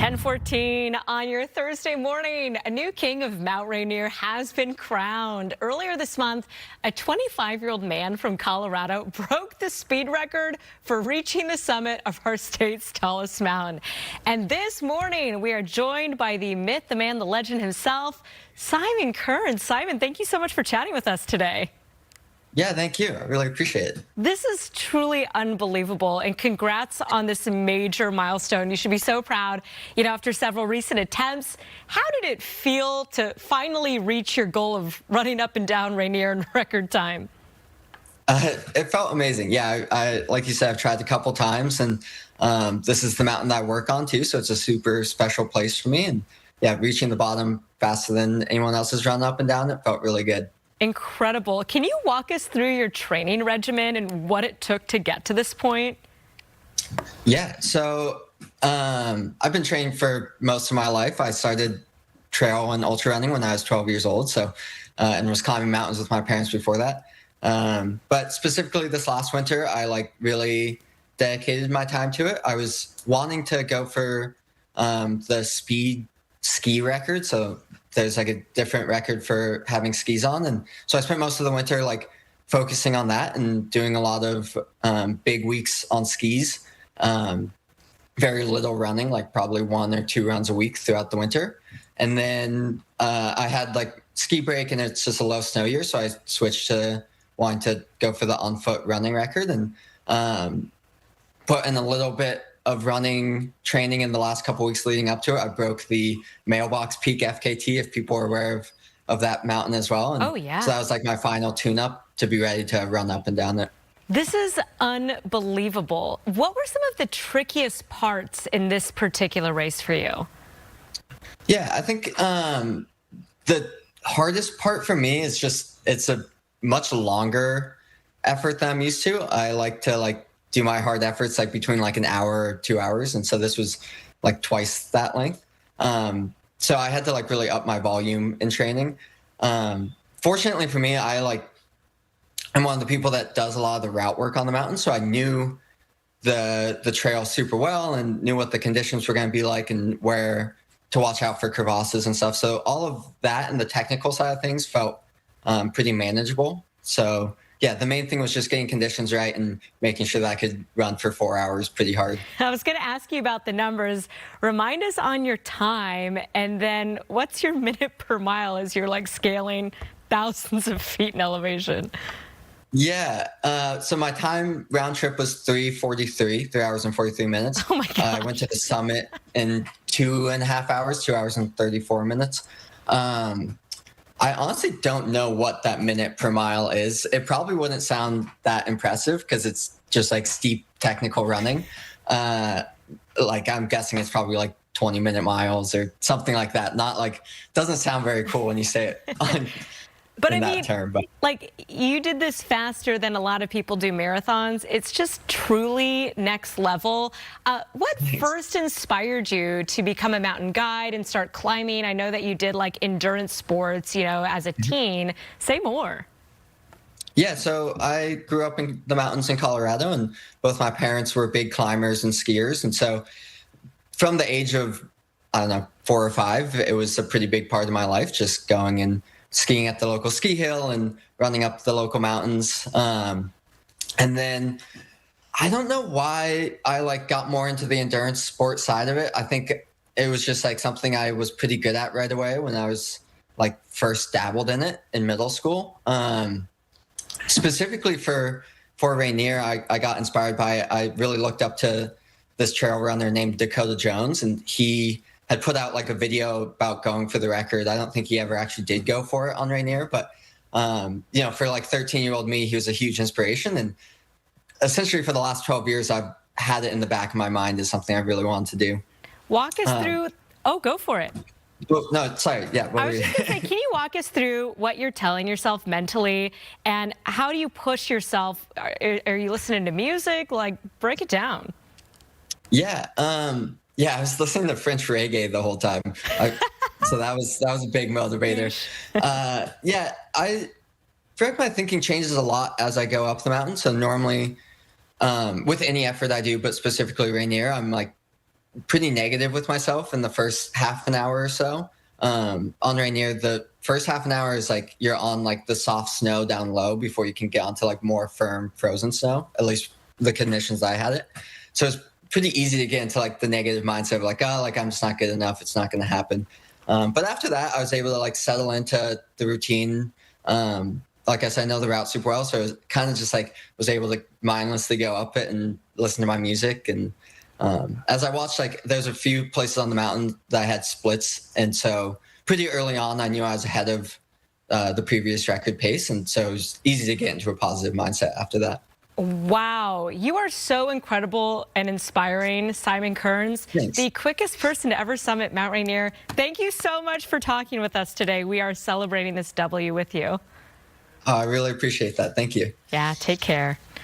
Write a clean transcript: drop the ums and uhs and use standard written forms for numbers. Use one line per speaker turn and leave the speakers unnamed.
10:14 on your Thursday morning. A new king of Mount Rainier has been crowned. Earlier this month, a 25-year-old man from Colorado broke the speed record for reaching the summit of our state's tallest mountain. And this morning, we are joined by the myth, the man, the legend himself, Simon Kern. Simon, thank you so much for chatting with us today.
Yeah, thank you. I really appreciate it.
This is truly unbelievable, and congrats on this major milestone. You should be so proud. You know, after several recent attempts, how did it feel to finally reach your goal of running up and down Rainier in record time?
It felt amazing. Yeah, I like you said, I've tried a couple times, and this is the mountain that I work on too, so it's a super special place for me. And yeah, reaching the bottom faster than anyone else has run up and down, it felt really good.
Incredible. Can you walk us through your training regimen and what it took to get to this point?
Yeah, so I've been training for most of my life. I started trail and ultra running when I was 12 years old, so and was climbing mountains with my parents before that. But specifically this last winter, I really dedicated my time to it. I was wanting to go for the speed ski record, so there's a different record for having skis on. And so I spent most of the winter focusing on that and doing a lot of big weeks on skis. Very little running, probably 1 or 2 runs a week throughout the winter. And then I had ski break, and it's just a low snow year. So I switched to wanting to go for the on foot running record, and put in a little bit of running training in the last couple weeks leading up to it. I broke the Mailbox Peak FKT, if people are aware of that mountain as well. And
oh, yeah.
So that was my final tune-up to be ready to run up and down it.
This is unbelievable. What were some of the trickiest parts in this particular race for you?
Yeah, I think the hardest part for me is it's a much longer effort than I'm used to. I like to do my hard efforts between an hour or 2 hours, and so this was twice that length. So I had to really up my volume in training. Fortunately for me, I'm one of the people that does a lot of the route work on the mountain, so I knew the trail super well and knew what the conditions were going to be like and where to watch out for crevasses and stuff. So all of that and the technical side of things felt pretty manageable. So yeah, the main thing was just getting conditions right and making sure that I could run for 4 hours pretty hard.
I was going to ask you about the numbers. Remind us on your time, and then what's your minute per mile as you're scaling thousands of feet in elevation?
Yeah, so my time round trip was 3:43, 3 hours and 43 minutes.
Oh my God.
I went to the summit in 2.5 hours, 2 hours and 34 minutes. I honestly don't know what that minute per mile is. It probably wouldn't sound that impressive because it's just steep technical running. I'm guessing it's probably 20-minute miles or something like that. Not doesn't sound very cool when you say it
but
in
I
that
mean,
term. But
you did this faster than a lot of people do marathons. It's just truly next level. What
Thanks.
First inspired you to become a mountain guide and start climbing? I know that you did endurance sports, as a teen. Say more.
Yeah, so I grew up in the mountains in Colorado, and both my parents were big climbers and skiers. And so from the age of, 4 or 5, it was a pretty big part of my life, just going and skiing at the local ski hill and running up the local mountains. And then I don't know why I got more into the endurance sport side of it. I think it was just something I was pretty good at right away when I was first dabbled in it in middle school. Specifically for Rainier, I got inspired by it. I really looked up to this trail runner named Dakota Jones, and he had put out a video about going for the record. I don't think he ever actually did go for it on Rainier, but for 13-year-old me, he was a huge inspiration. And essentially for the last 12 years, I've had it in the back of my mind as something I really wanted to do.
Walk us through. Oh, go for it.
Well, no, sorry. Yeah.
I was just going to say, can you walk us through what you're telling yourself mentally, and how do you push yourself? Are you listening to music? Break it down.
Yeah. Yeah, I was listening to French reggae the whole time. So that was a big motivator. Yeah, I feel my thinking changes a lot as I go up the mountain. So normally with any effort I do, but specifically Rainier, I'm pretty negative with myself in the first half an hour or so. On Rainier, the first half an hour is like you're on like the soft snow down low before you can get onto like more firm frozen snow, at least the conditions I had it. So it's pretty easy to get into like the negative mindset of like, oh, like I'm just not good enough. It's not going to happen. But after that, I was able to like settle into the routine. Like I said, I know the route super well. So I was kind of just like was able to mindlessly go up it and listen to my music. And as I watched, like there's a few places on the mountain that I had splits. And so pretty early on, I knew I was ahead of the previous record pace. And so it was easy to get into a positive mindset after that.
Wow, you are so incredible and inspiring, Simon Kearns,
Thanks.
the quickest person to ever summit Mount Rainier. Thank you so much for talking with us today. We are celebrating this W with you.
I really appreciate that. Thank you.
Yeah, take care.